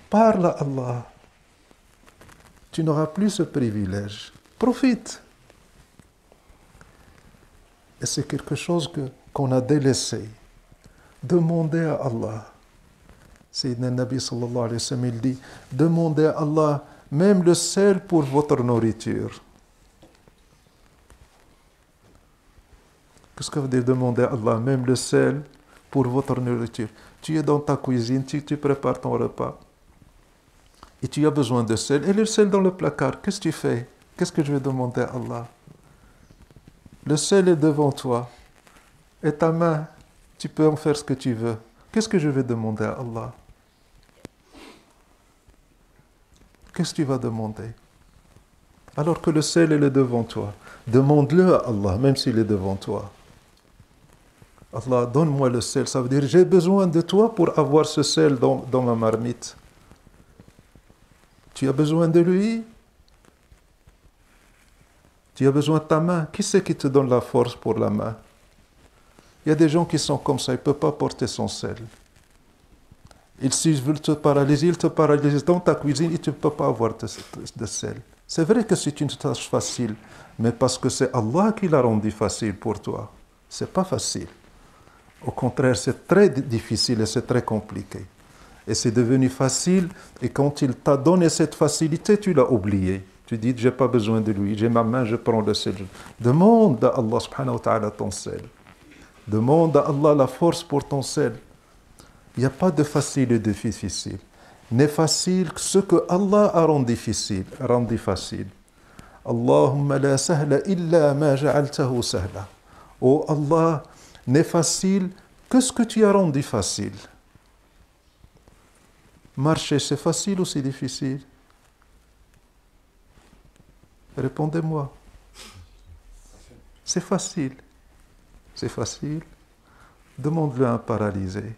Parle à Allah. Tu n'auras plus ce privilège. Profite. Et c'est quelque chose qu'on a délaissé. Demandez à Allah. Sayyidina Nabi sallallahu alayhi wa sallam, il dit, demandez à Allah même le sel pour votre nourriture. Qu'est-ce que veut dire demander à Allah même le sel pour votre nourriture? Tu es dans ta cuisine, tu prépares ton repas. Et tu as besoin de sel. Et le sel dans le placard, qu'est-ce que tu fais? Qu'est-ce que je vais demander à Allah? Le sel est devant toi. Et ta main, tu peux en faire ce que tu veux. Qu'est-ce que je vais demander à Allah? Qu'est-ce que tu vas demander? Alors que le sel est devant toi. Demande-le à Allah, même s'il est devant toi. Allah, donne-moi le sel. Ça veut dire, j'ai besoin de toi pour avoir ce sel dans ma marmite. Tu as besoin de lui? Tu as besoin de ta main? Qui c'est qui te donne la force pour la main? Il y a des gens qui sont comme ça, ils ne peuvent pas porter son sel. S'ils veulent te paralyser, ils te paralysent dans ta cuisine et tu ne peux pas avoir de sel. C'est vrai que c'est une tâche facile, mais parce que c'est Allah qui l'a rendu facile pour toi. C'est pas facile. Au contraire, c'est très difficile et c'est très compliqué. Et c'est devenu facile, et quand il t'a donné cette facilité, tu l'as oublié. Tu dis, j'ai pas besoin de lui, j'ai ma main, je prends le sel. Demande à Allah subhanahu wa ta'ala ton sel. Demande à Allah la force pour ton sel. Il n'y a pas de facile et de difficile. N'est facile que ce que Allah a rendu facile. Allahumma la sahla illa ma ja'altahu sahla. Oh Allah, n'est facile que ce que tu as rendu facile. Marcher, c'est facile ou c'est difficile? Répondez-moi. C'est facile. C'est facile. Demande-le à un paralysé.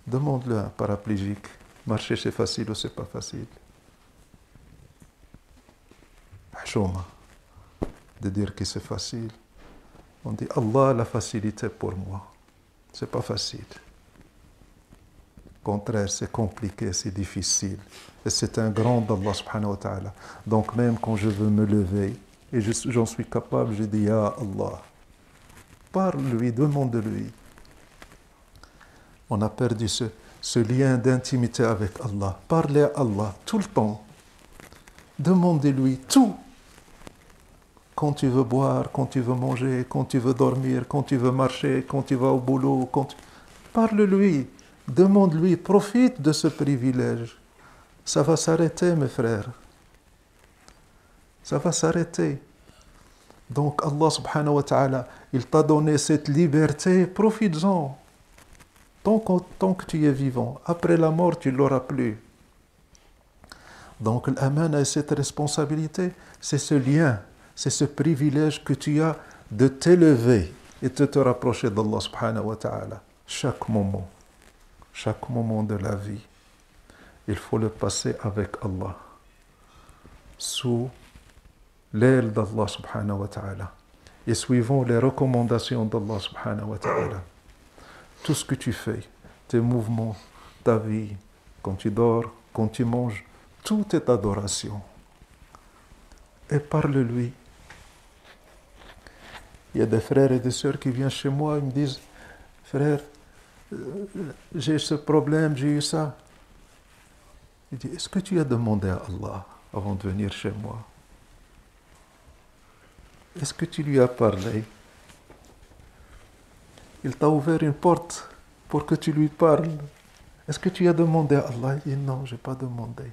Demande-le à un paraplégique. Marcher, c'est facile ou c'est pas facile? Chouma. De dire que c'est facile. On dit Allah la facilité pour moi. C'est pas facile. Au contraire, c'est compliqué, c'est difficile. Et c'est un grand d'Allah subhanahu wa ta'ala. Donc même quand je veux me lever, et j'en suis capable, je dis Ya Allah. Parle-lui, demande-lui. On a perdu ce lien d'intimité avec Allah. Parlez à Allah tout le temps. Demandez-lui tout. Quand tu veux boire, quand tu veux manger, quand tu veux dormir, quand tu veux marcher, quand tu vas au boulot. Parle-lui. Demande-lui, profite de ce privilège. Ça va s'arrêter, mes frères. Ça va s'arrêter. Donc Allah subhanahu wa ta'ala, il t'a donné cette liberté, profites-en. Tant que tu es vivant. Après la mort, tu ne l'auras plus. Donc l'amana et cette responsabilité, c'est ce lien, c'est ce privilège que tu as de t'élever et de te rapprocher d'Allah subhanahu wa ta'ala. Chaque moment de la vie, il faut le passer avec Allah, sous l'aile d'Allah subhanahu wa ta'ala, et suivant les recommandations d'Allah subhanahu wa ta'ala. Tout ce que tu fais, tes mouvements, ta vie, quand tu dors, quand tu manges, tout est adoration. Et parle-lui. Il y a des frères et des sœurs qui viennent chez moi et me disent, frère, j'ai ce problème, j'ai eu ça. Il dit, est-ce que tu as demandé à Allah avant de venir chez moi? Est-ce que tu lui as parlé? Il t'a ouvert une porte pour que tu lui parles. Est-ce que tu as demandé à Allah? Il dit, non, je n'ai pas demandé.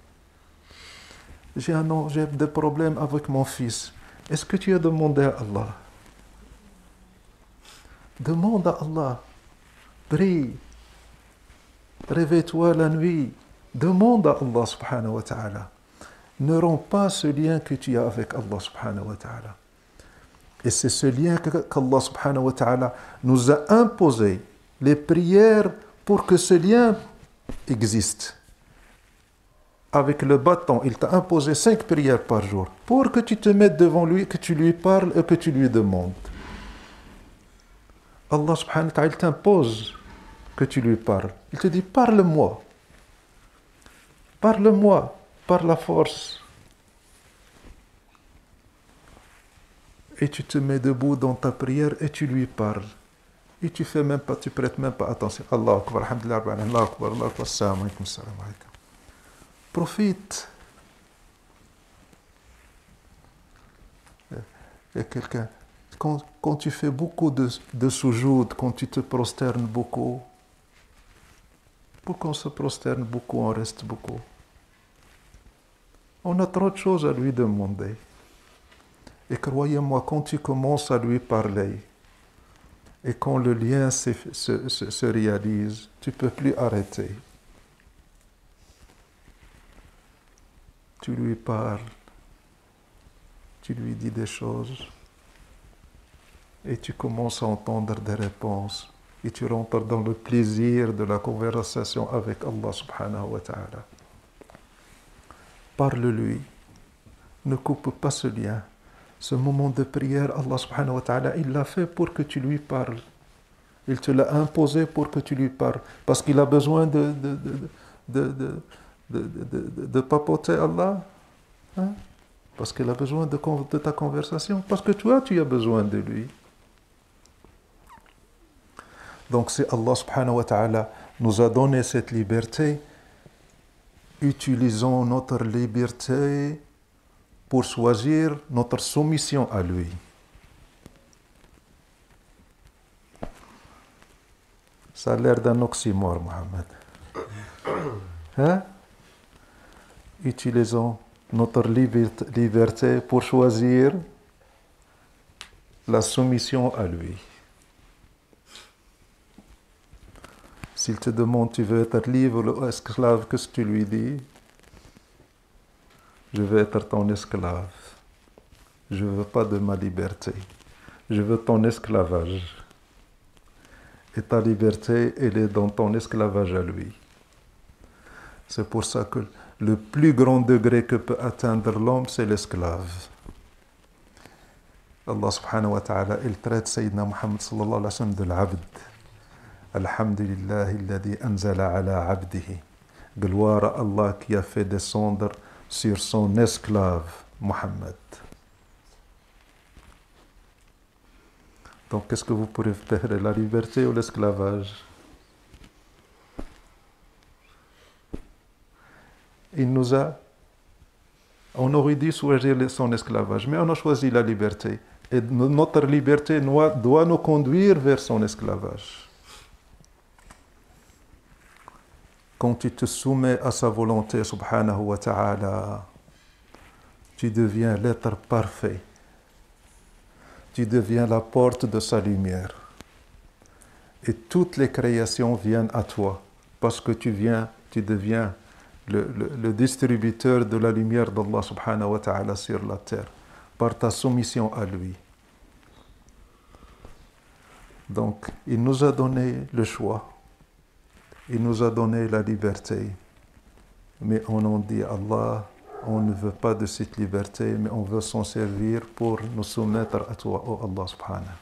J'ai des problèmes avec mon fils. Est-ce que tu as demandé à Allah? Demande à Allah. Prie. Réveille-toi la nuit. Demande à Allah subhanahu wa ta'ala. Ne romps pas ce lien que tu as avec Allah subhanahu wa ta'ala. Et c'est ce lien qu'Allah subhanahu wa ta'ala nous a imposé, les prières pour que ce lien existe. Avec le bâton, il t'a imposé 5 prières par jour pour que tu te mettes devant lui, que tu lui parles et que tu lui demandes. Allah subhanahu wa ta'ala t'impose que tu lui parles. Il te dit, parle-moi. Parle-moi par la force. Et tu te mets debout dans ta prière et tu lui parles. Et tu fais même pas, tu prêtes même pas attention. Allah Akbar, alhamdulillah, Allah Akbar, Allah Akbar, salam alaikum, salam alaikum. Profite. Il y a quelqu'un, quand tu fais beaucoup de soujoud, quand tu te prosternes beaucoup, pourquoi on se prosterne beaucoup, on reste beaucoup? On a trop de choses à lui demander. Et croyez-moi, quand tu commences à lui parler, et quand le lien se réalise, tu ne peux plus arrêter. Tu lui parles, tu lui dis des choses, et tu commences à entendre des réponses, et tu rentres dans le plaisir de la conversation avec Allah subhanahu wa ta'ala. Parle-lui, ne coupe pas ce lien. Ce moment de prière, Allah subhanahu wa ta'ala, il l'a fait pour que tu lui parles. Il te l'a imposé pour que tu lui parles. Parce qu'il a besoin de papoter Allah. Hein? Parce qu'il a besoin de ta conversation. Parce que toi, tu as besoin de lui. Donc si Allah subhanahu wa ta'ala nous a donné cette liberté, utilisons notre liberté pour choisir notre soumission à lui. Ça a l'air d'un oxymore, Mohamed. Hein? Utilisons notre liberté pour choisir la soumission à lui. S'il te demande, tu veux être libre ou esclave, qu'est-ce que tu lui dis? Je veux être ton esclave. Je ne veux pas de ma liberté. Je veux ton esclavage. Et ta liberté, elle est dans ton esclavage à lui. C'est pour ça que le plus grand degré que peut atteindre l'homme, c'est l'esclave. Allah subhanahu wa ta'ala, il traite Sayyidina Muhammad sallallahu alayhi wa sallam de l'abd. Alhamdulillah, alladhi anzala ala abdihi. Gloire à Allah qui a fait descendre sur son esclave, Muhammad. Donc, qu'est-ce que vous préférez, la liberté ou l'esclavage? On aurait dû choisir son esclavage, mais on a choisi la liberté. Et notre liberté doit nous conduire vers son esclavage. Quand tu te soumets à sa volonté, subhanahu wa ta'ala, tu deviens l'être parfait. Tu deviens la porte de sa lumière. Et toutes les créations viennent à toi, parce que tu deviens le distributeur de la lumière d'Allah subhanahu wa ta'ala sur la terre, par ta soumission à lui. Donc, il nous a donné le choix. Il nous a donné la liberté. Mais on en dit Allah, on ne veut pas de cette liberté, mais on veut s'en servir pour nous soumettre à toi, oh Allah subhanahu.